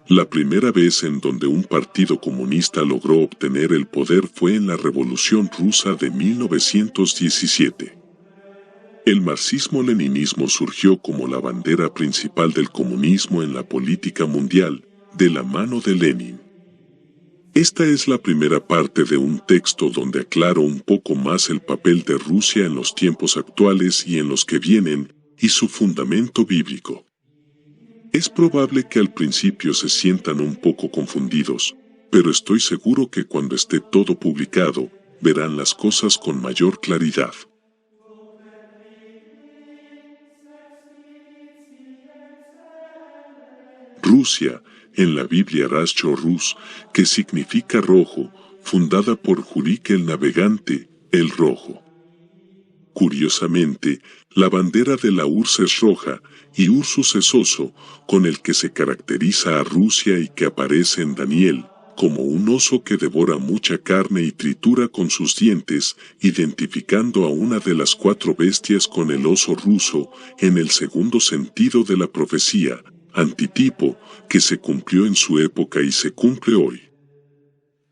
La primera vez en donde un partido comunista logró obtener el poder fue en la Revolución Rusa de 1917. El marxismo-leninismo surgió como la bandera principal del comunismo en la política mundial, de la mano de Lenin. Esta es la primera parte de un texto donde aclaro un poco más el papel de Rusia en los tiempos actuales y en los que vienen, y su fundamento bíblico. Es probable que al principio se sientan un poco confundidos, pero estoy seguro que cuando esté todo publicado, verán las cosas con mayor claridad. Rusia, en la Biblia Rascho Rus, que significa rojo, fundada por Jurik el navegante, el rojo. Curiosamente, la bandera de la URSS es roja, y Ursus es oso, con el que se caracteriza a Rusia y que aparece en Daniel, como un oso que devora mucha carne y tritura con sus dientes, identificando a una de las 4 bestias con el oso ruso, en el segundo sentido de la profecía, antitipo, que se cumplió en su época y se cumple hoy.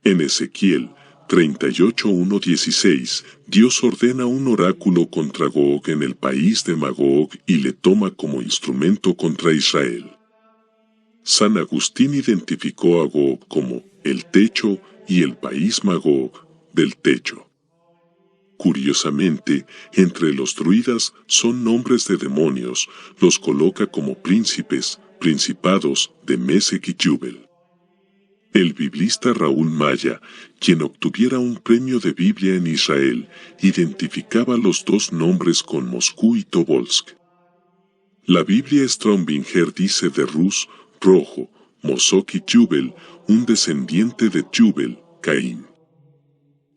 En Ezequiel 38:1-16, Dios ordena un oráculo contra Gog en el país de Magog y le toma como instrumento contra Israel. San Agustín identificó a Gog como el techo y el país Magog del techo. Curiosamente, entre los druidas son nombres de demonios, los coloca como príncipes, principados de Mesec y Jubel. El biblista Raúl Maya, quien obtuviera un premio de Biblia en Israel, identificaba los 2 nombres con Moscú y Tobolsk. La Biblia Strombinger dice de Rus, rojo, Mosok y Jubel, un descendiente de Jubel, Caín.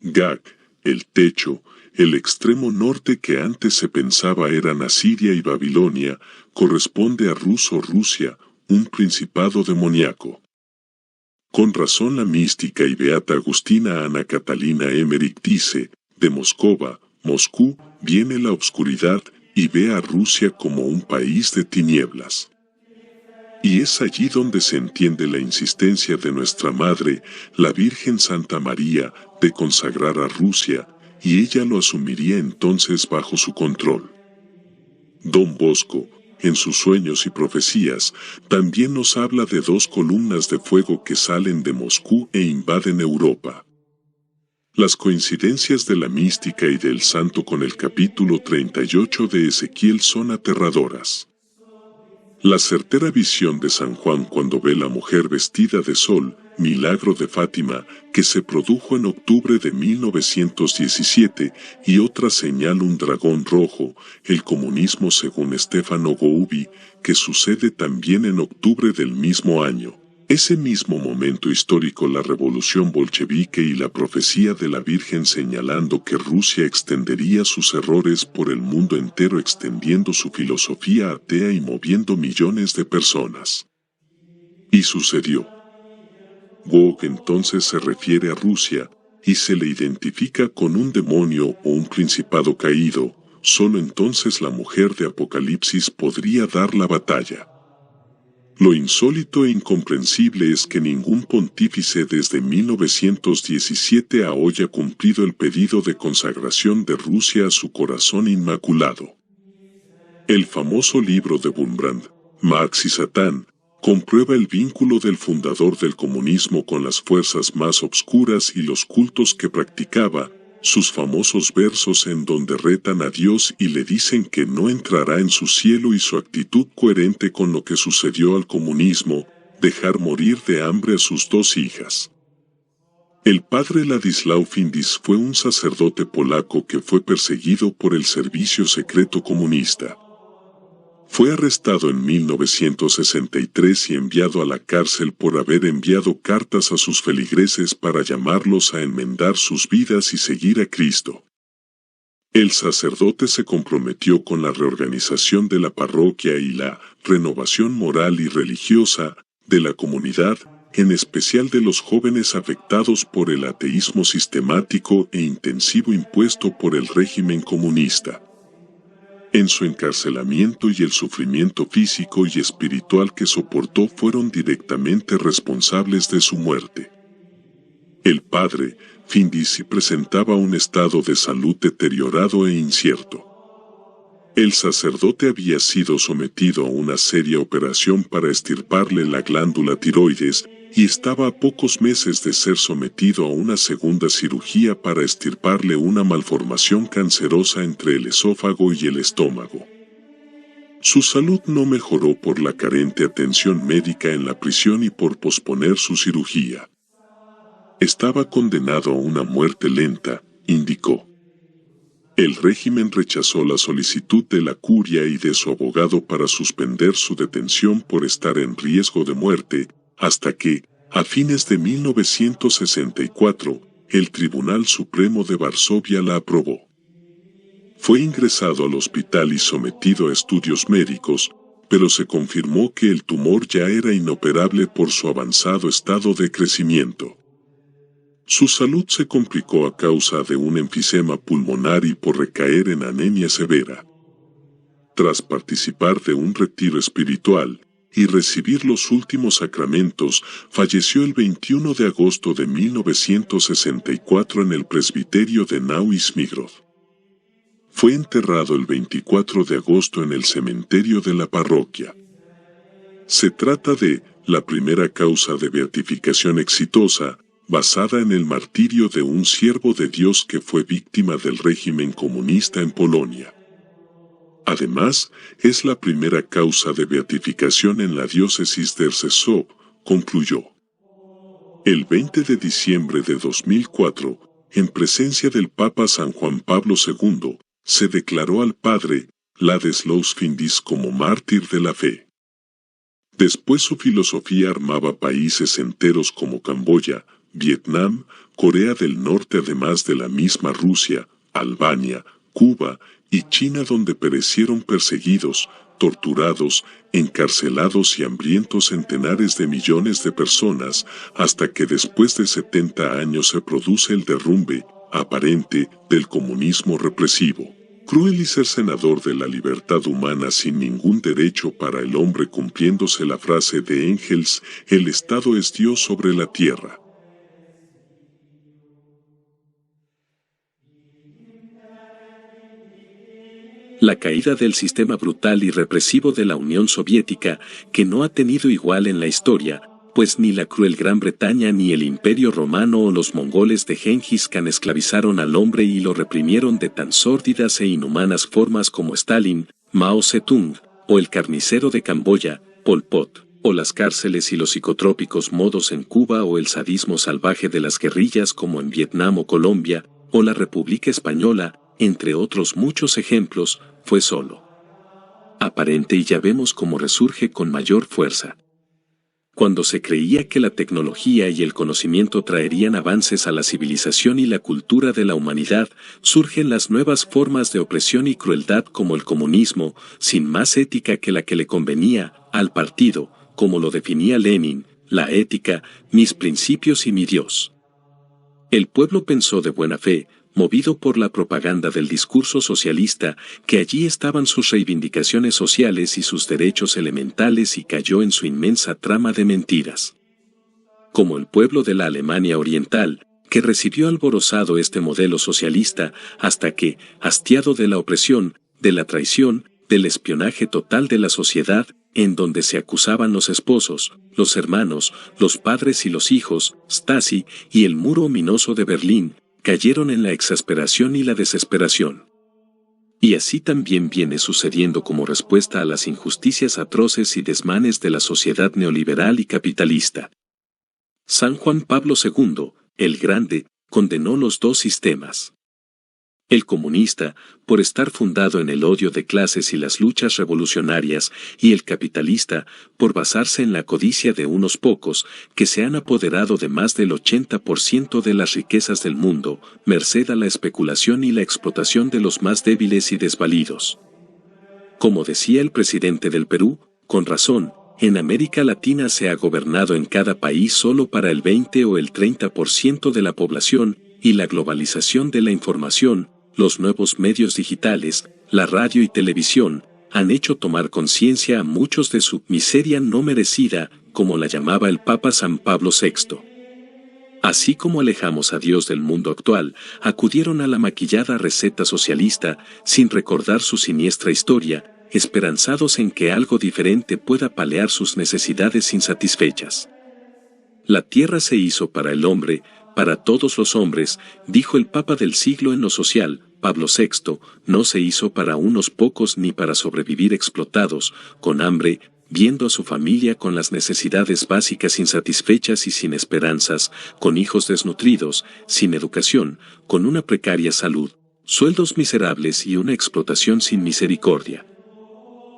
Gag, el techo, el extremo norte que antes se pensaba eran Asiria y Babilonia, corresponde a Rus o Rusia, un principado demoníaco. Con razón la mística y beata Agustina Ana Catalina Emmerich dice, de Moscova, Moscú, viene la oscuridad y ve a Rusia como un país de tinieblas. Y es allí donde se entiende la insistencia de nuestra Madre, la Virgen Santa María, de consagrar a Rusia, y ella lo asumiría entonces bajo su control. Don Bosco, en sus sueños y profecías, también nos habla de 2 columnas de fuego que salen de Moscú e invaden Europa. Las coincidencias de la mística y del santo con el capítulo 38 de Ezequiel son aterradoras. La certera visión de San Juan cuando ve la mujer vestida de sol, milagro de Fátima, que se produjo en octubre de 1917, y otra señal un dragón rojo, el comunismo según Stefano Goubi, que sucede también en octubre del mismo año. Ese mismo momento histórico la revolución bolchevique y la profecía de la Virgen señalando que Rusia extendería sus errores por el mundo entero extendiendo su filosofía atea y moviendo millones de personas. Y sucedió. Gog entonces se refiere a Rusia, y se le identifica con un demonio o un principado caído, solo entonces la mujer de Apocalipsis podría dar la batalla. Lo insólito e incomprensible es que ningún pontífice desde 1917 haya cumplido el pedido de consagración de Rusia a su corazón inmaculado. El famoso libro de Wurmbrand, Marx y Satán, comprueba el vínculo del fundador del comunismo con las fuerzas más obscuras y los cultos que practicaba, sus famosos versos en donde retan a Dios y le dicen que no entrará en su cielo y su actitud coherente con lo que sucedió al comunismo, dejar morir de hambre a sus 2 hijas. El padre Ladislao Findis fue un sacerdote polaco que fue perseguido por el servicio secreto comunista. Fue arrestado en 1963 y enviado a la cárcel por haber enviado cartas a sus feligreses para llamarlos a enmendar sus vidas y seguir a Cristo. El sacerdote se comprometió con la reorganización de la parroquia y la renovación moral y religiosa de la comunidad, en especial de los jóvenes afectados por el ateísmo sistemático e intensivo impuesto por el régimen comunista. En su encarcelamiento y el sufrimiento físico y espiritual que soportó fueron directamente responsables de su muerte. El padre Findisi presentaba un estado de salud deteriorado e incierto. El sacerdote había sido sometido a una seria operación para extirparle la glándula tiroides y estaba a pocos meses de ser sometido a una segunda cirugía para extirparle una malformación cancerosa entre el esófago y el estómago. Su salud no mejoró por la carente atención médica en la prisión y por posponer su cirugía. Estaba condenado a una muerte lenta, indicó. El régimen rechazó la solicitud de la curia y de su abogado para suspender su detención por estar en riesgo de muerte, hasta que, a fines de 1964, el Tribunal Supremo de Varsovia la aprobó. Fue ingresado al hospital y sometido a estudios médicos, pero se confirmó que el tumor ya era inoperable por su avanzado estado de crecimiento. Su salud se complicó a causa de un enfisema pulmonar y por recaer en anemia severa. Tras participar de un retiro espiritual y recibir los últimos sacramentos, falleció el 21 de agosto de 1964 en el presbiterio de Nowy Smíchów. Fue enterrado el 24 de agosto en el cementerio de la parroquia. Se trata de la primera causa de beatificación exitosa, basada en el martirio de un siervo de Dios que fue víctima del régimen comunista en Polonia. Además, es la primera causa de beatificación en la diócesis de Rzeszów, concluyó. El 20 de diciembre de 2004, en presencia del Papa San Juan Pablo II, se declaró al padre Ladisław Findis como mártir de la fe. Después su filosofía armaba países enteros como Camboya, Vietnam, Corea del Norte, además de la misma Rusia, Albania, Cuba y China, donde perecieron perseguidos, torturados, encarcelados y hambrientos centenares de millones de personas, hasta que después de 70 años se produce el derrumbe aparente del comunismo represivo, cruel y cercenador de la libertad humana sin ningún derecho para el hombre, cumpliéndose la frase de Engels: el Estado es Dios sobre la tierra. La caída del sistema brutal y represivo de la Unión Soviética, que no ha tenido igual en la historia, pues ni la cruel Gran Bretaña ni el Imperio Romano o los mongoles de Gengis Khan esclavizaron al hombre y lo reprimieron de tan sórdidas e inhumanas formas como Stalin, Mao Zedong, o el carnicero de Camboya, Pol Pot, o las cárceles y los psicotrópicos modos en Cuba, o el sadismo salvaje de las guerrillas como en Vietnam o Colombia, o la República Española, entre otros muchos ejemplos, fue solo aparente, y ya vemos cómo resurge con mayor fuerza. Cuando se creía que la tecnología y el conocimiento traerían avances a la civilización y la cultura de la humanidad, surgen las nuevas formas de opresión y crueldad como el comunismo, sin más ética que la que le convenía al partido, como lo definía Lenin: la ética, mis principios y mi Dios. El pueblo pensó de buena fe, movido por la propaganda del discurso socialista, que allí estaban sus reivindicaciones sociales y sus derechos elementales, y cayó en su inmensa trama de mentiras. Como el pueblo de la Alemania Oriental, que recibió alborozado este modelo socialista, hasta que, hastiado de la opresión, de la traición, del espionaje total de la sociedad, en donde se acusaban los esposos, los hermanos, los padres y los hijos, Stasi y el muro ominoso de Berlín, cayeron en la exasperación y la desesperación. Y así también viene sucediendo como respuesta a las injusticias atroces y desmanes de la sociedad neoliberal y capitalista. San Juan Pablo II, el Grande, condenó los dos sistemas. El comunista, por estar fundado en el odio de clases y las luchas revolucionarias, y el capitalista, por basarse en la codicia de unos pocos, que se han apoderado de más del 80% de las riquezas del mundo, merced a la especulación y la explotación de los más débiles y desvalidos. Como decía el presidente del Perú, con razón, en América Latina se ha gobernado en cada país solo para el 20 o el 30% de la población, y la globalización de la información, los nuevos medios digitales, la radio y televisión, han hecho tomar conciencia a muchos de su miseria no merecida, como la llamaba el Papa San Pablo VI. Así como alejamos a Dios del mundo actual, acudieron a la maquillada receta socialista, sin recordar su siniestra historia, esperanzados en que algo diferente pueda paliar sus necesidades insatisfechas. La tierra se hizo para el hombre, para todos los hombres, dijo el Papa del siglo en lo social, Pablo VI, no se hizo para unos pocos ni para sobrevivir explotados, con hambre, viendo a su familia con las necesidades básicas insatisfechas y sin esperanzas, con hijos desnutridos, sin educación, con una precaria salud, sueldos miserables y una explotación sin misericordia.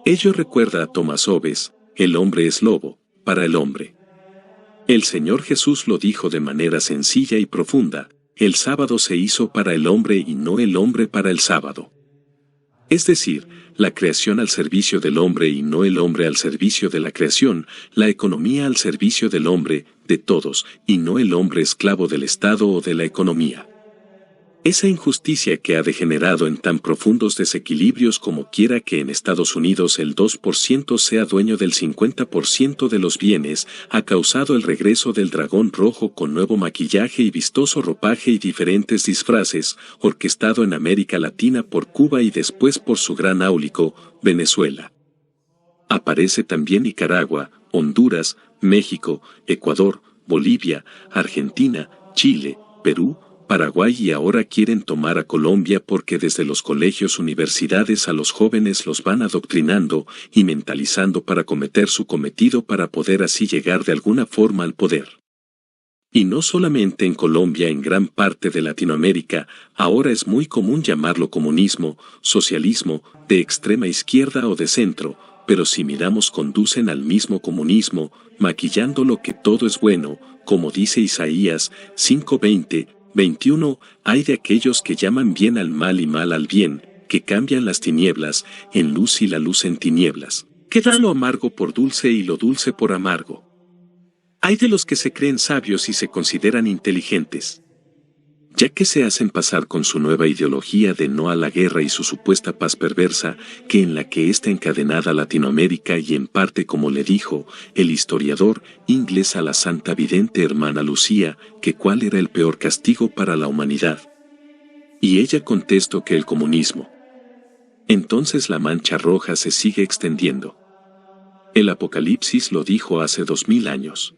Ello recuerda a Thomas Hobbes, el hombre es lobo, para el hombre. El Señor Jesús lo dijo de manera sencilla y profunda, el sábado se hizo para el hombre y no el hombre para el sábado. Es decir, la creación al servicio del hombre y no el hombre al servicio de la creación, la economía al servicio del hombre, de todos, y no el hombre esclavo del Estado o de la economía. Esa injusticia que ha degenerado en tan profundos desequilibrios como quiera que en Estados Unidos el 2% sea dueño del 50% de los bienes, ha causado el regreso del dragón rojo con nuevo maquillaje y vistoso ropaje y diferentes disfraces, orquestado en América Latina por Cuba y después por su gran áulico, Venezuela. Aparece también Nicaragua, Honduras, México, Ecuador, Bolivia, Argentina, Chile, Perú, Paraguay y ahora quieren tomar a Colombia porque desde los colegios universidades a los jóvenes los van adoctrinando y mentalizando para cometer su cometido para poder así llegar de alguna forma al poder. Y no solamente en Colombia, en gran parte de Latinoamérica, ahora es muy común llamarlo comunismo, socialismo, de extrema izquierda o de centro, pero si miramos conducen al mismo comunismo, maquillando lo que todo es bueno, como dice Isaías 5:20, 21, hay de aquellos que llaman bien al mal y mal al bien, que cambian las tinieblas en luz y la luz en tinieblas, que dan lo amargo por dulce y lo dulce por amargo. Hay de los que se creen sabios y se consideran inteligentes, ya que se hacen pasar con su nueva ideología de no a la guerra y su supuesta paz perversa, que en la que está encadenada Latinoamérica y en parte como le dijo el historiador inglés a la santa vidente hermana Lucía, que cuál era el peor castigo para la humanidad. Y ella contestó que el comunismo. Entonces la mancha roja se sigue extendiendo. El Apocalipsis lo dijo hace 2000 años.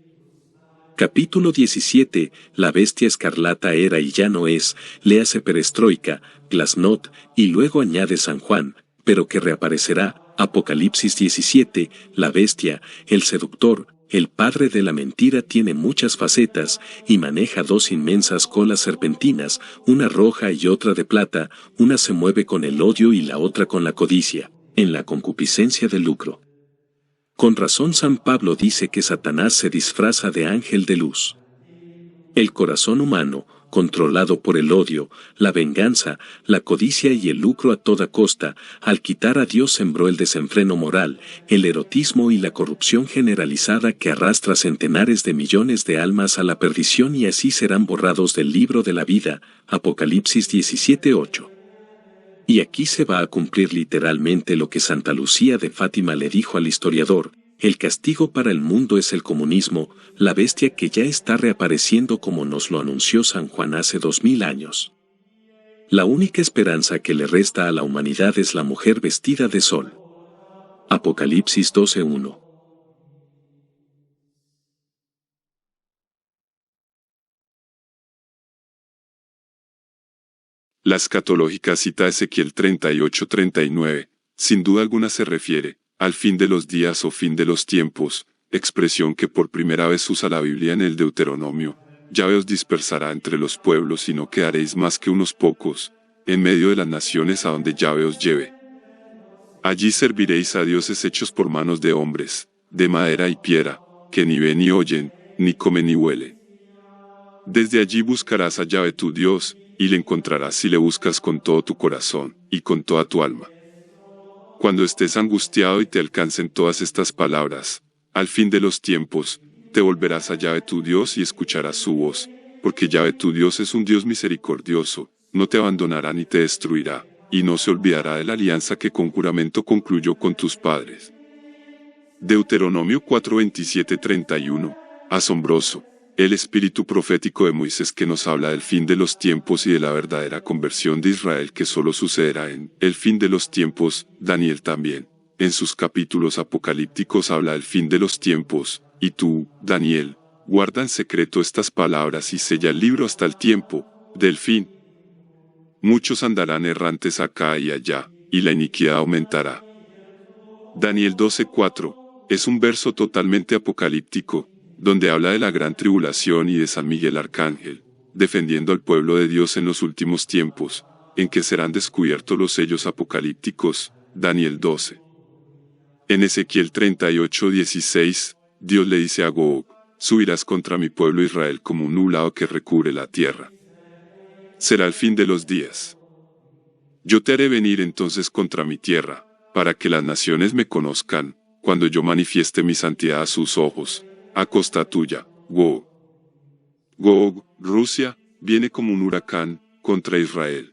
Capítulo 17, la bestia escarlata era y ya no es, léase perestroika, glasnost, y luego añade San Juan, pero que reaparecerá, Apocalipsis 17, la bestia, el seductor, el padre de la mentira tiene muchas facetas, y maneja dos inmensas colas serpentinas, una roja y otra de plata, una se mueve con el odio y la otra con la codicia, en la concupiscencia del lucro. Con razón San Pablo dice que Satanás se disfraza de ángel de luz. El corazón humano, controlado por el odio, la venganza, la codicia y el lucro a toda costa, al quitar a Dios sembró el desenfreno moral, el erotismo y la corrupción generalizada que arrastra centenares de millones de almas a la perdición y así serán borrados del libro de la vida, Apocalipsis 17:8. Y aquí se va a cumplir literalmente lo que Santa Lucía de Fátima le dijo al historiador, el castigo para el mundo es el comunismo, la bestia que ya está reapareciendo como nos lo anunció San Juan hace 2000 años. La única esperanza que le resta a la humanidad es la mujer vestida de sol. Apocalipsis 12:1. La escatológica cita Ezequiel 38:39, sin duda alguna se refiere, al fin de los días o fin de los tiempos, expresión que por primera vez usa la Biblia en el Deuteronomio. Yahvé os dispersará entre los pueblos y no quedaréis más que unos pocos, en medio de las naciones a donde Yahvé os lleve. Allí serviréis a dioses hechos por manos de hombres, de madera y piedra, que ni ven ni oyen, ni comen ni huele. Desde allí buscarás a Yahvé tu Dios, y le encontrarás si le buscas con todo tu corazón, y con toda tu alma. Cuando estés angustiado y te alcancen todas estas palabras, al fin de los tiempos, te volverás a Yahvé tu Dios y escucharás su voz, porque Yahvé tu Dios es un Dios misericordioso, no te abandonará ni te destruirá, y no se olvidará de la alianza que con juramento concluyó con tus padres. Deuteronomio 4:27-31. Asombroso. El espíritu profético de Moisés que nos habla del fin de los tiempos y de la verdadera conversión de Israel que solo sucederá en el fin de los tiempos. Daniel también, en sus capítulos apocalípticos habla del fin de los tiempos, y tú, Daniel, guarda en secreto estas palabras y sella el libro hasta el tiempo del fin. Muchos andarán errantes acá y allá, y la iniquidad aumentará. Daniel 12:4 es un verso totalmente apocalíptico, donde habla de la gran tribulación y de San Miguel Arcángel, defendiendo al pueblo de Dios en los últimos tiempos, en que serán descubiertos los sellos apocalípticos. Daniel 12. En Ezequiel 38:16, Dios le dice a Gog: subirás contra mi pueblo Israel como un nublado que recubre la tierra. Será el fin de los días. Yo te haré venir entonces contra mi tierra, para que las naciones me conozcan, cuando yo manifieste mi santidad a sus ojos, a costa tuya, Gog. Gog, Rusia, viene como un huracán contra Israel.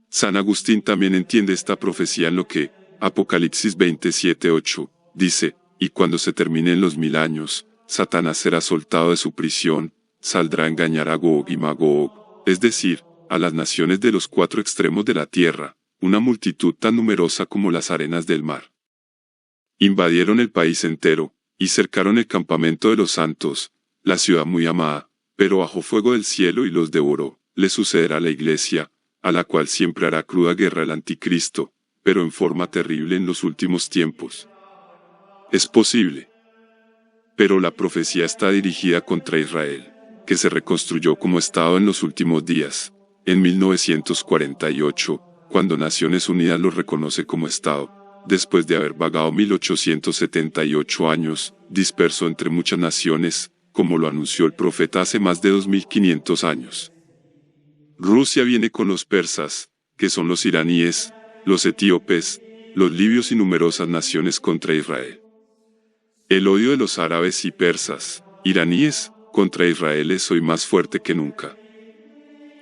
San Agustín también entiende esta profecía en lo que, Apocalipsis 27:8, dice: y cuando se terminen los 1000 años, Satanás será soltado de su prisión, saldrá a engañar a Gog y Magog, es decir, a las naciones de los 4 extremos de la tierra, una multitud tan numerosa como las arenas del mar. Invadieron el país entero, y cercaron el campamento de los santos, la ciudad muy amada, pero bajo fuego del cielo y los devoró. Le sucederá a la iglesia, a la cual siempre hará cruda guerra el anticristo, pero en forma terrible en los últimos tiempos. Es posible. Pero la profecía está dirigida contra Israel, que se reconstruyó como Estado en los últimos días, en 1948, cuando Naciones Unidas lo reconoce como Estado, después de haber vagado 1878 años, disperso entre muchas naciones, como lo anunció el profeta hace más de 2500 años. Rusia viene con los persas, que son los iraníes, los etíopes, los libios y numerosas naciones contra Israel. El odio de los árabes y persas, iraníes, contra Israel es hoy más fuerte que nunca.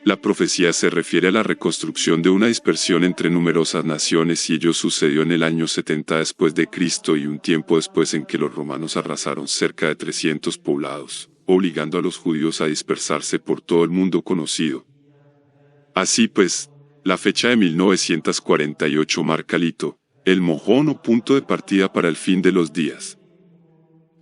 La profecía se refiere a la reconstrucción de una dispersión entre numerosas naciones y ello sucedió en el año 70 después de Cristo y un tiempo después en que los romanos arrasaron cerca de 300 poblados, obligando a los judíos a dispersarse por todo el mundo conocido. Así pues, la fecha de 1948 marca el hito, el mojón o punto de partida para el fin de los días.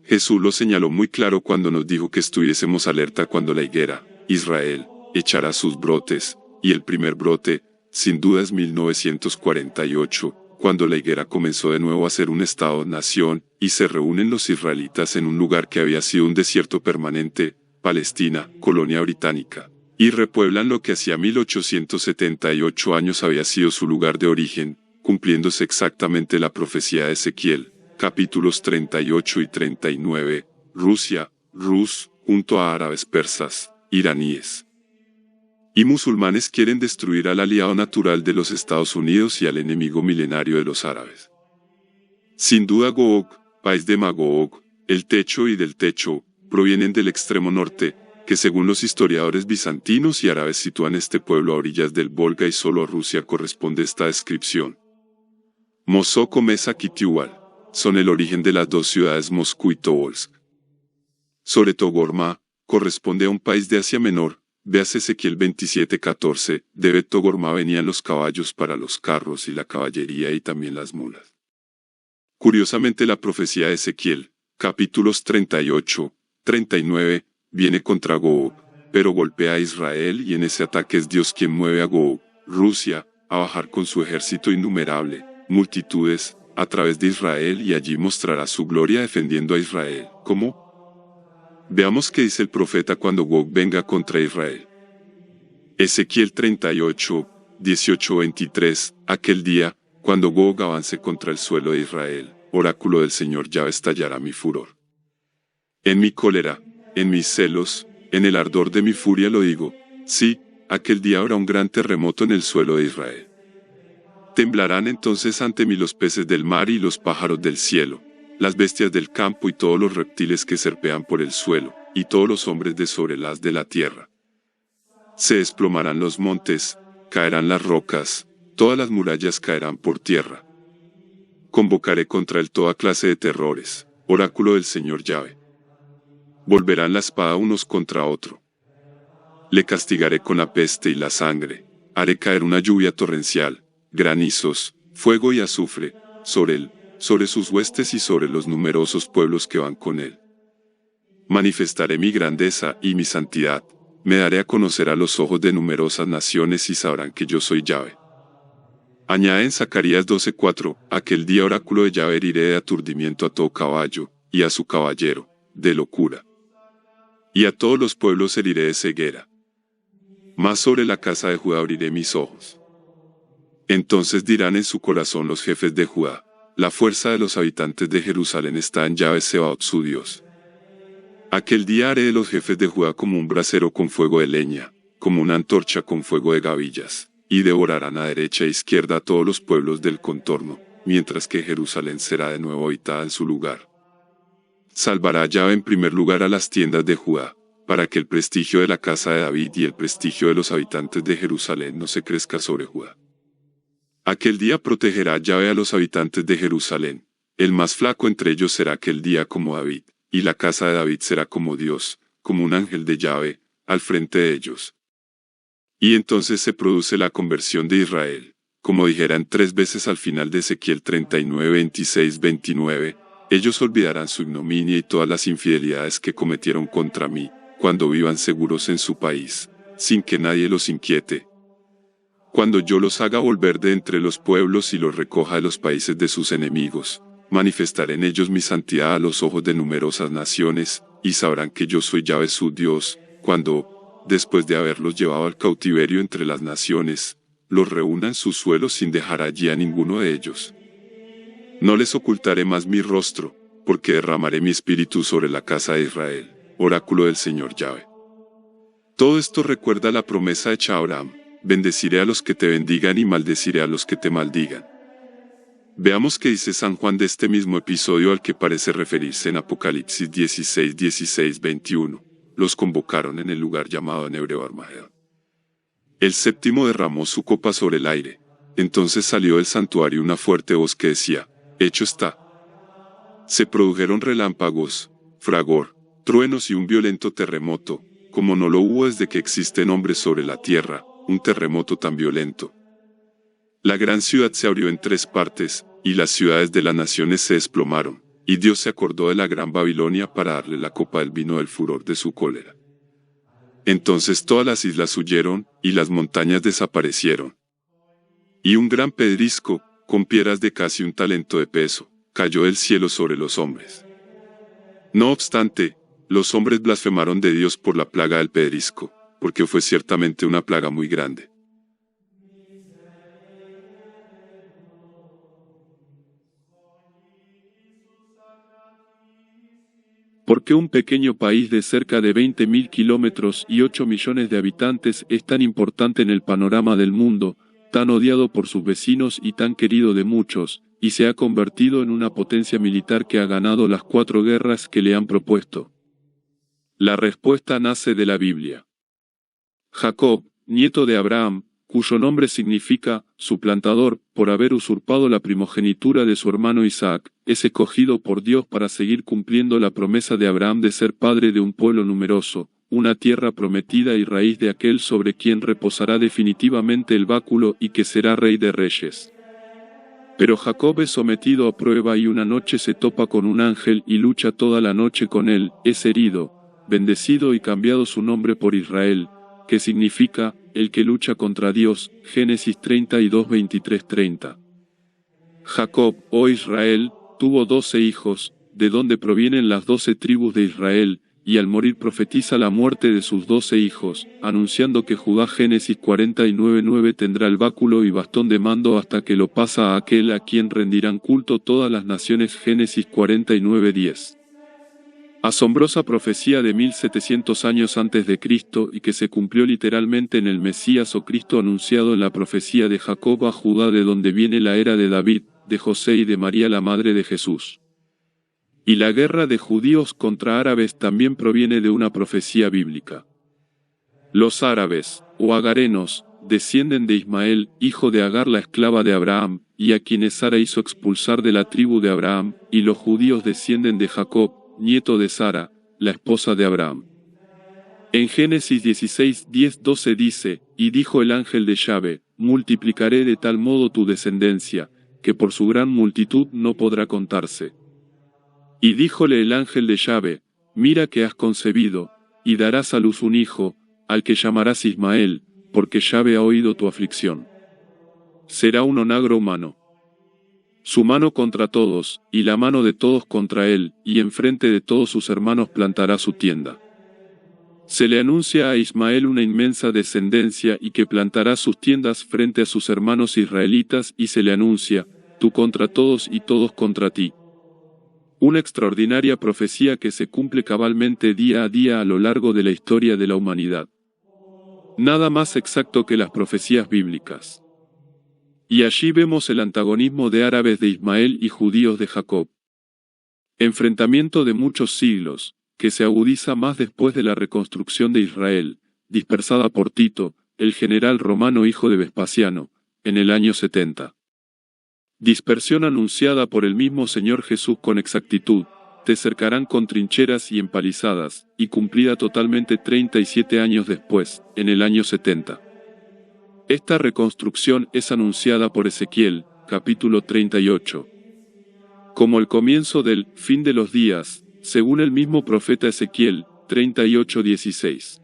Jesús lo señaló muy claro cuando nos dijo que estuviésemos alerta cuando la higuera, Israel, echará sus brotes, y el primer brote, sin duda es 1948, cuando la higuera comenzó de nuevo a ser un estado-nación, y se reúnen los israelitas en un lugar que había sido un desierto permanente, Palestina, colonia británica, y repueblan lo que hacía 1878 años había sido su lugar de origen, cumpliéndose exactamente la profecía de Ezequiel, capítulos 38 y 39, Rusia, Rus, junto a árabes persas, iraníes y musulmanes quieren destruir al aliado natural de los Estados Unidos y al enemigo milenario de los árabes. Sin duda Gog, país de Magog, el techo y del techo, provienen del extremo norte, que según los historiadores bizantinos y árabes sitúan este pueblo a orillas del Volga y solo a Rusia corresponde esta descripción. Mosok o Mesak y Tiubal son el origen de las dos ciudades Moscú y Tobolsk. Sobre Togorma, corresponde a un país de Asia Menor. Veas Ezequiel 27:14, de Bet-Togorma venían los caballos para los carros y la caballería y también las mulas. Curiosamente la profecía de Ezequiel, capítulos 38, 39, viene contra Gog, pero golpea a Israel y en ese ataque es Dios quien mueve a Gog, Rusia, a bajar con su ejército innumerable, multitudes, a través de Israel y allí mostrará su gloria defendiendo a Israel. ¿Cómo? Veamos qué dice el profeta cuando Gog venga contra Israel. Ezequiel 38, 18-23, aquel día, cuando Gog avance contra el suelo de Israel, oráculo del Señor Yahvé, estallará mi furor. En mi cólera, en mis celos, en el ardor de mi furia lo digo, sí, aquel día habrá un gran terremoto en el suelo de Israel. Temblarán entonces ante mí los peces del mar y los pájaros del cielo, las bestias del campo y todos los reptiles que serpean por el suelo, y todos los hombres de sobre el haz de la tierra. Se desplomarán los montes, caerán las rocas, todas las murallas caerán por tierra. Convocaré contra él toda clase de terrores, oráculo del Señor Yahvé. Volverán la espada unos contra otro. Le castigaré con la peste y la sangre, haré caer una lluvia torrencial, granizos, fuego y azufre, sobre él, sobre sus huestes y sobre los numerosos pueblos que van con él. Manifestaré mi grandeza y mi santidad, me daré a conocer a los ojos de numerosas naciones y sabrán que yo soy Yahvé. Añade en Zacarías 12:4, aquel día oráculo de Yahvé heriré de aturdimiento a todo caballo, y a su caballero, de locura. Y a todos los pueblos heriré de ceguera. Mas sobre la casa de Judá abriré mis ojos. Entonces dirán en su corazón los jefes de Judá, la fuerza de los habitantes de Jerusalén está en Yahvé Sebaot su Dios. Aquel día haré de los jefes de Judá como un brasero con fuego de leña, como una antorcha con fuego de gavillas, y devorarán a derecha e izquierda a todos los pueblos del contorno, mientras que Jerusalén será de nuevo habitada en su lugar. Salvará Yahvé en primer lugar a las tiendas de Judá, para que el prestigio de la casa de David y el prestigio de los habitantes de Jerusalén no se crezca sobre Judá. Aquel día protegerá Yahvé a los habitantes de Jerusalén, el más flaco entre ellos será aquel día como David, y la casa de David será como Dios, como un ángel de Yahvé, al frente de ellos. Y entonces se produce la conversión de Israel, como dijeran 3 veces al final de Ezequiel 39, 26, 29, ellos olvidarán su ignominia y todas las infidelidades que cometieron contra mí, cuando vivan seguros en su país, sin que nadie los inquiete. Cuando yo los haga volver de entre los pueblos y los recoja de los países de sus enemigos, manifestaré en ellos mi santidad a los ojos de numerosas naciones, y sabrán que yo soy Yahvé su Dios, cuando, después de haberlos llevado al cautiverio entre las naciones, los reúna en su suelo sin dejar allí a ninguno de ellos. No les ocultaré más mi rostro, porque derramaré mi espíritu sobre la casa de Israel, oráculo del Señor Yahvé. Todo esto recuerda la promesa hecha a Abraham, bendeciré a los que te bendigan y maldeciré a los que te maldigan. Veamos qué dice San Juan de este mismo episodio al que parece referirse en Apocalipsis 16, 16, 21. Los convocaron en el lugar llamado en hebreo Armagedón. El séptimo derramó su copa sobre el aire. Entonces salió del santuario una fuerte voz que decía, hecho está. Se produjeron relámpagos, fragor, truenos y un violento terremoto, como no lo hubo desde que existen hombres sobre la tierra, un terremoto tan violento. La gran ciudad se abrió en 3 partes, y las ciudades de las naciones se desplomaron, y Dios se acordó de la gran Babilonia para darle la copa del vino del furor de su cólera. Entonces todas las islas huyeron, y las montañas desaparecieron. Y un gran pedrisco, con piedras de casi 1 talento de peso, cayó del cielo sobre los hombres. No obstante, los hombres blasfemaron de Dios por la plaga del pedrisco, porque fue ciertamente una plaga muy grande. ¿Por qué un pequeño país de cerca de 20.000 kilómetros y 8 millones de habitantes es tan importante en el panorama del mundo, tan odiado por sus vecinos y tan querido de muchos, y se ha convertido en una potencia militar que ha ganado las 4 guerras que le han propuesto? La respuesta nace de la Biblia. Jacob, nieto de Abraham, cuyo nombre significa suplantador, por haber usurpado la primogenitura de su hermano Isaac, es escogido por Dios para seguir cumpliendo la promesa de Abraham de ser padre de un pueblo numeroso, una tierra prometida y raíz de aquel sobre quien reposará definitivamente el báculo y que será rey de reyes. Pero Jacob es sometido a prueba y una noche se topa con un ángel y lucha toda la noche con él, es herido, bendecido y cambiado su nombre por Israel, que significa, el que lucha contra Dios, Génesis 32, 23, 30. Jacob, oh Israel, tuvo 12 hijos, de donde provienen las 12 tribus de Israel, y al morir profetiza la muerte de sus 12 hijos, anunciando que Judá Génesis 49, 9 tendrá el báculo y bastón de mando hasta que lo pasa a aquel a quien rendirán culto todas las naciones Génesis 49, 10. Asombrosa profecía de 1700 años antes de Cristo y que se cumplió literalmente en el Mesías o Cristo anunciado en la profecía de Jacob a Judá de donde viene la era de David, de José y de María la madre de Jesús. Y la guerra de judíos contra árabes también proviene de una profecía bíblica. Los árabes, o agarenos, descienden de Ismael, hijo de Agar la esclava de Abraham, y a quienes Sara hizo expulsar de la tribu de Abraham, y los judíos descienden de Jacob, nieto de Sara, la esposa de Abraham. En Génesis 16, 10, 12 dice, y dijo el ángel de Yahvé, multiplicaré de tal modo tu descendencia, que por su gran multitud no podrá contarse. Y díjole el ángel de Yahvé, mira que has concebido, y darás a luz un hijo, al que llamarás Ismael, porque Yahvé ha oído tu aflicción. Será un onagro humano. Su mano contra todos, y la mano de todos contra él, y enfrente de todos sus hermanos plantará su tienda. Se le anuncia a Ismael una inmensa descendencia y que plantará sus tiendas frente a sus hermanos israelitas y se le anuncia, tú contra todos y todos contra ti. Una extraordinaria profecía que se cumple cabalmente día a día a lo largo de la historia de la humanidad. Nada más exacto que las profecías bíblicas. Y allí vemos el antagonismo de árabes de Ismael y judíos de Jacob. Enfrentamiento de muchos siglos, que se agudiza más después de la reconstrucción de Israel, dispersada por Tito, el general romano hijo de Vespasiano, en el año 70. Dispersión anunciada por el mismo Señor Jesús con exactitud, te cercarán con trincheras y empalizadas, y cumplida totalmente 37 años después, en el año 70. Esta reconstrucción es anunciada por Ezequiel, capítulo 38. Como el comienzo del fin de los días, según el mismo profeta Ezequiel, 38:16.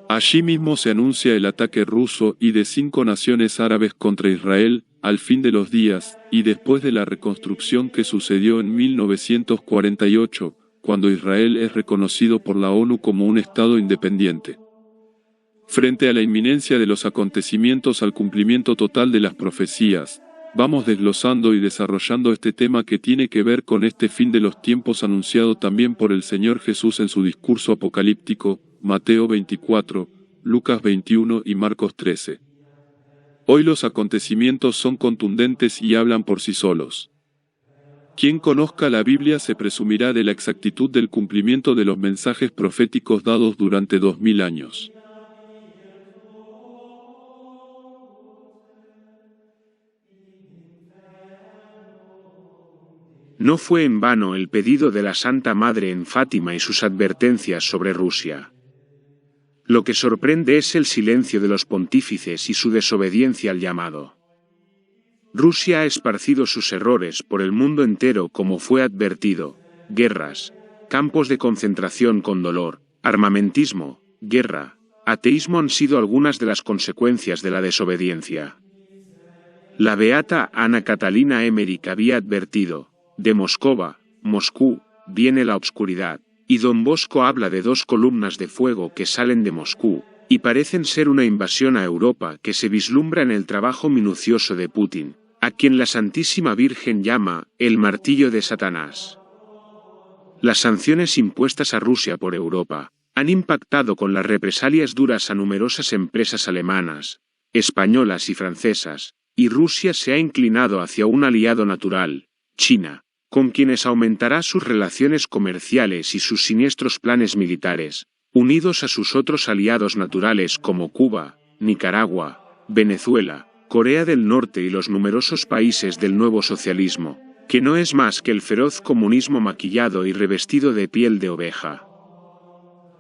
Allí mismo se anuncia el ataque ruso y de 5 naciones árabes contra Israel, al fin de los días, y después de la reconstrucción que sucedió en 1948, cuando Israel es reconocido por la ONU como un Estado independiente. Frente a la inminencia de los acontecimientos al cumplimiento total de las profecías, vamos desglosando y desarrollando este tema que tiene que ver con este fin de los tiempos anunciado también por el Señor Jesús en su discurso apocalíptico, Mateo 24, Lucas 21 y Marcos 13. Hoy los acontecimientos son contundentes y hablan por sí solos. Quien conozca la Biblia se presumirá de la exactitud del cumplimiento de los mensajes proféticos dados durante 2000 años. No fue en vano el pedido de la Santa Madre en Fátima y sus advertencias sobre Rusia. Lo que sorprende es el silencio de los pontífices y su desobediencia al llamado. Rusia ha esparcido sus errores por el mundo entero como fue advertido: guerras, campos de concentración con dolor, armamentismo, guerra, ateísmo han sido algunas de las consecuencias de la desobediencia. La beata Ana Catalina Emmerich había advertido: de Moscú, viene la oscuridad, y Don Bosco habla de 2 columnas de fuego que salen de Moscú, y parecen ser una invasión a Europa que se vislumbra en el trabajo minucioso de Putin, a quien la Santísima Virgen llama el martillo de Satanás. Las sanciones impuestas a Rusia por Europa han impactado con las represalias duras a numerosas empresas alemanas, españolas y francesas, y Rusia se ha inclinado hacia un aliado natural, China, con quienes aumentará sus relaciones comerciales y sus siniestros planes militares, unidos a sus otros aliados naturales como Cuba, Nicaragua, Venezuela, Corea del Norte y los numerosos países del nuevo socialismo, que no es más que el feroz comunismo maquillado y revestido de piel de oveja.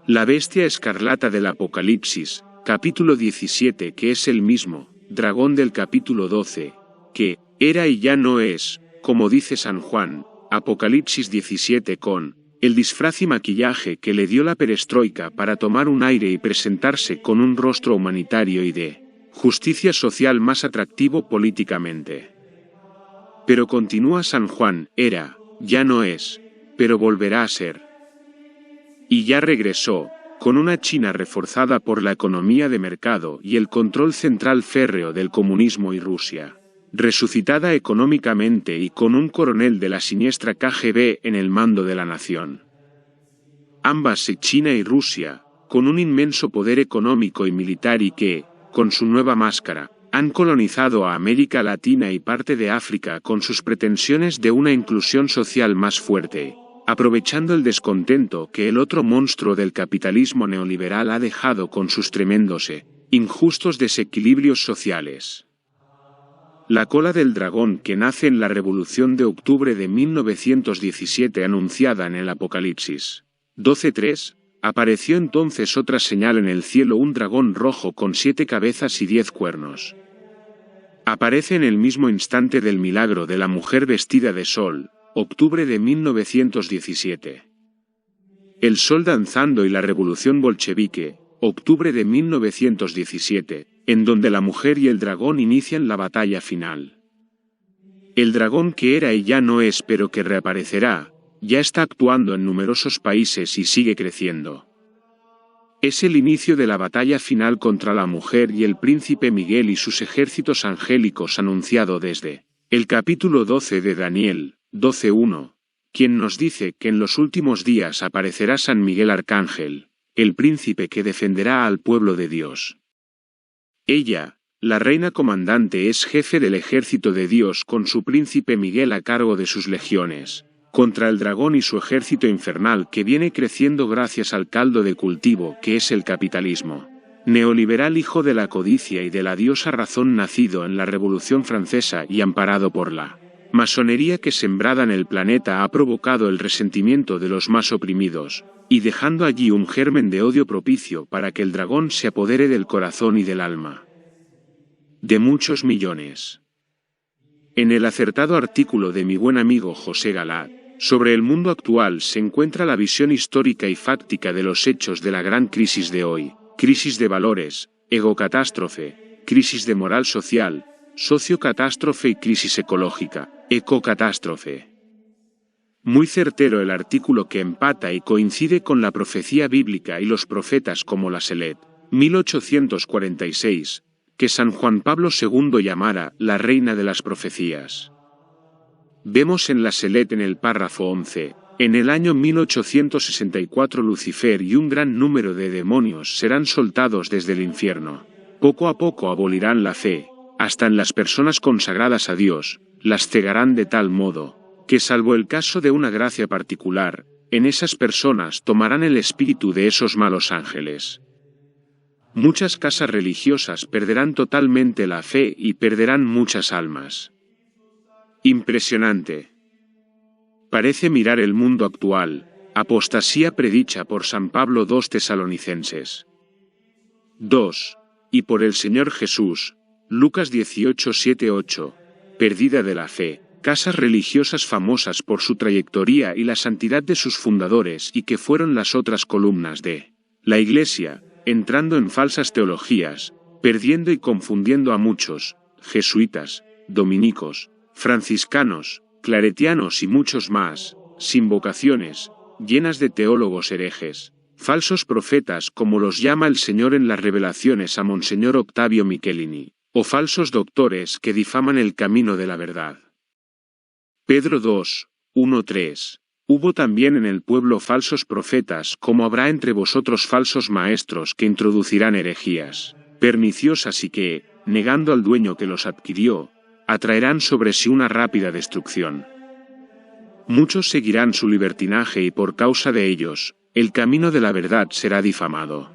La bestia escarlata del Apocalipsis, capítulo 17, que es el mismo dragón del capítulo 12, que era y ya no es, como dice San Juan, Apocalipsis 17, con el disfraz y maquillaje que le dio la perestroika para tomar un aire y presentarse con un rostro humanitario y de justicia social más atractivo políticamente. Pero continúa San Juan, era, ya no es, pero volverá a ser. Y ya regresó, con una China reforzada por la economía de mercado y el control central férreo del comunismo y Rusia, resucitada económicamente y con un coronel de la siniestra KGB en el mando de la nación. Ambas, China y Rusia, con un inmenso poder económico y militar y que, con su nueva máscara, han colonizado a América Latina y parte de África con sus pretensiones de una inclusión social más fuerte, aprovechando el descontento que el otro monstruo del capitalismo neoliberal ha dejado con sus tremendos Injustos desequilibrios sociales. La cola del dragón que nace en la Revolución de Octubre de 1917 anunciada en el Apocalipsis 12:3, apareció entonces otra señal en el cielo, un dragón rojo con 7 cabezas y 10 cuernos. Aparece en el mismo instante del milagro de la mujer vestida de sol, octubre de 1917. El sol danzando y la revolución bolchevique, octubre de 1917, en donde la mujer y el dragón inician la batalla final. El dragón que era y ya no es pero que reaparecerá, ya está actuando en numerosos países y sigue creciendo. Es el inicio de la batalla final contra la mujer y el príncipe Miguel y sus ejércitos angélicos anunciado desde el capítulo 12 de Daniel, 12:1, quien nos dice que en los últimos días aparecerá San Miguel Arcángel, el príncipe que defenderá al pueblo de Dios. Ella, la reina comandante, es jefe del ejército de Dios con su príncipe Miguel a cargo de sus legiones, contra el dragón y su ejército infernal que viene creciendo gracias al caldo de cultivo que es el capitalismo neoliberal, hijo de la codicia y de la diosa razón, nacido en la Revolución Francesa y amparado por la masonería que sembrada en el planeta ha provocado el resentimiento de los más oprimidos, y dejando allí un germen de odio propicio para que el dragón se apodere del corazón y del alma de muchos millones. En el acertado artículo de mi buen amigo José Galat, sobre el mundo actual se encuentra la visión histórica y fáctica de los hechos de la gran crisis de hoy, crisis de valores, egocatástrofe, crisis de moral social, sociocatástrofe y crisis ecológica, ecocatástrofe. Muy certero el artículo que empata y coincide con la profecía bíblica y los profetas como la Selet, 1846, que San Juan Pablo II llamara la reina de las profecías. Vemos en la Selet en el párrafo 11, en el año 1864 Lucifer y un gran número de demonios serán soltados desde el infierno. Poco a poco abolirán la fe, hasta en las personas consagradas a Dios, las cegarán de tal modo, que salvo el caso de una gracia particular, en esas personas tomarán el espíritu de esos malos ángeles. Muchas casas religiosas perderán totalmente la fe y perderán muchas almas. Impresionante. Parece mirar el mundo actual, apostasía predicha por San Pablo 2 Tesalonicenses 2, y por el Señor Jesús, Lucas 18:7-8, pérdida de la fe, casas religiosas famosas por su trayectoria y la santidad de sus fundadores y que fueron las otras columnas de la Iglesia, entrando en falsas teologías, perdiendo y confundiendo a muchos, jesuitas, dominicos, franciscanos, claretianos y muchos más, sin vocaciones, llenas de teólogos herejes, falsos profetas como los llama el Señor en las revelaciones a Monseñor Octavio Michelini, o falsos doctores que difaman el camino de la verdad. Pedro 2, 1-3. Hubo también en el pueblo falsos profetas, como habrá entre vosotros falsos maestros que introducirán herejías perniciosas y que, negando al dueño que los adquirió, atraerán sobre sí una rápida destrucción. Muchos seguirán su libertinaje y por causa de ellos, el camino de la verdad será difamado.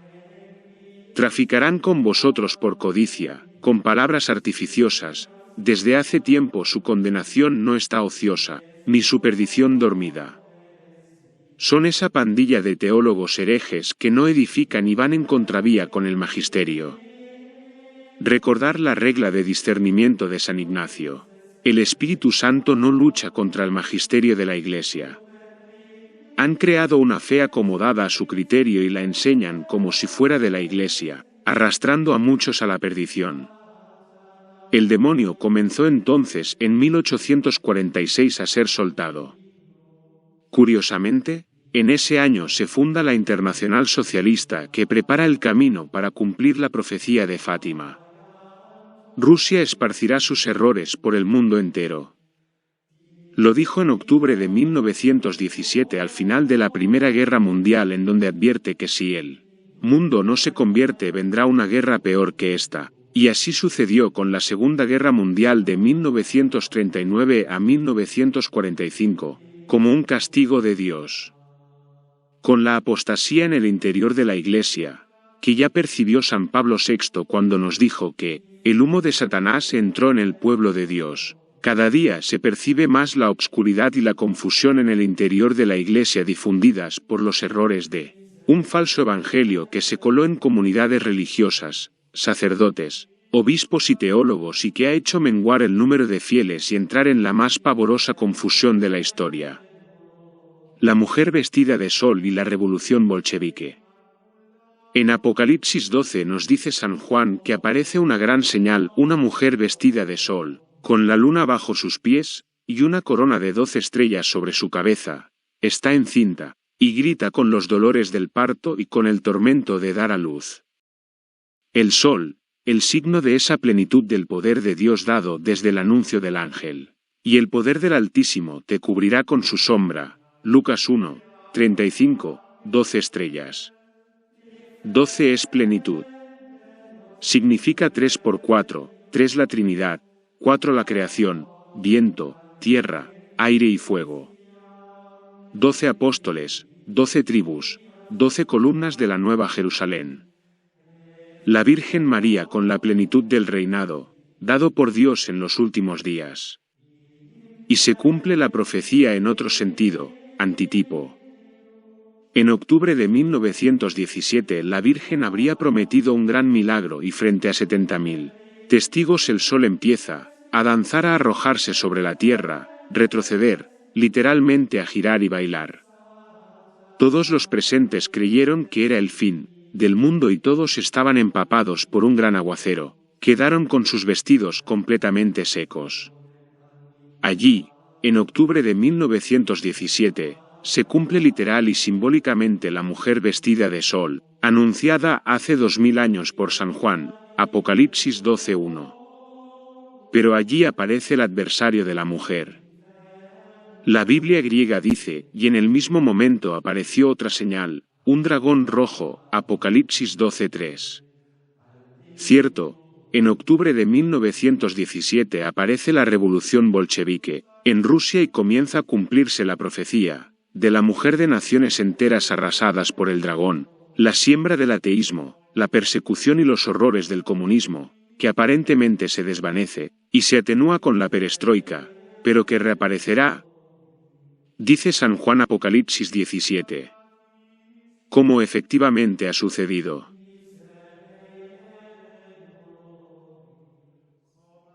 Traficarán con vosotros por codicia, con palabras artificiosas, desde hace tiempo su condenación no está ociosa, ni su perdición dormida. Son esa pandilla de teólogos herejes que no edifican y van en contravía con el magisterio. Recordar la regla de discernimiento de San Ignacio. El Espíritu Santo no lucha contra el magisterio de la Iglesia. Han creado una fe acomodada a su criterio y la enseñan como si fuera de la Iglesia, arrastrando a muchos a la perdición. El demonio comenzó entonces en 1846 a ser soltado. Curiosamente, en ese año se funda la Internacional Socialista que prepara el camino para cumplir la profecía de Fátima. Rusia esparcirá sus errores por el mundo entero. Lo dijo en octubre de 1917 al final de la Primera Guerra Mundial, en donde advierte que si el mundo no se convierte vendrá una guerra peor que esta, y así sucedió con la Segunda Guerra Mundial de 1939 a 1945, como un castigo de Dios. Con la apostasía en el interior de la Iglesia, que ya percibió San Pablo VI cuando nos dijo que el humo de Satanás entró en el pueblo de Dios. Cada día se percibe más la obscuridad y la confusión en el interior de la Iglesia difundidas por los errores de un falso evangelio que se coló en comunidades religiosas, sacerdotes, obispos y teólogos y que ha hecho menguar el número de fieles y entrar en la más pavorosa confusión de la historia. La mujer vestida de sol y la revolución bolchevique. En Apocalipsis 12 nos dice San Juan que aparece una gran señal, una mujer vestida de sol, con la luna bajo sus pies, y una corona de 12 estrellas sobre su cabeza, está encinta, y grita con los dolores del parto y con el tormento de dar a luz. El sol, el signo de esa plenitud del poder de Dios dado desde el anuncio del ángel, y el poder del Altísimo te cubrirá con su sombra. Lucas 1, 35, 12 estrellas. 12 es plenitud. Significa 3 por 4, 3 la Trinidad, 4 la creación, viento, tierra, aire y fuego. 12 apóstoles, 12 tribus, 12 columnas de la Nueva Jerusalén. La Virgen María con la plenitud del reinado, dado por Dios en los últimos días. Y se cumple la profecía en otro sentido, antitipo. En octubre de 1917 la Virgen habría prometido un gran milagro y frente a 70.000 testigos el sol empieza a danzar, a arrojarse sobre la tierra, retroceder, literalmente a girar y bailar. Todos los presentes creyeron que era el fin del mundo y todos estaban empapados por un gran aguacero, quedaron con sus vestidos completamente secos. Allí, en octubre de 1917, se cumple literal y simbólicamente la mujer vestida de sol, anunciada hace 2000 años por San Juan, Apocalipsis 12:1. Pero allí aparece el adversario de la mujer. La Biblia griega dice, y en el mismo momento apareció otra señal, un dragón rojo, Apocalipsis 12:3. Cierto, en octubre de 1917 aparece la revolución bolchevique en Rusia y comienza a cumplirse la profecía de la mujer de naciones enteras arrasadas por el dragón, la siembra del ateísmo, la persecución y los horrores del comunismo, que aparentemente se desvanece y se atenúa con la perestroika, pero que reaparecerá. Dice San Juan Apocalipsis 17. Como efectivamente ha sucedido.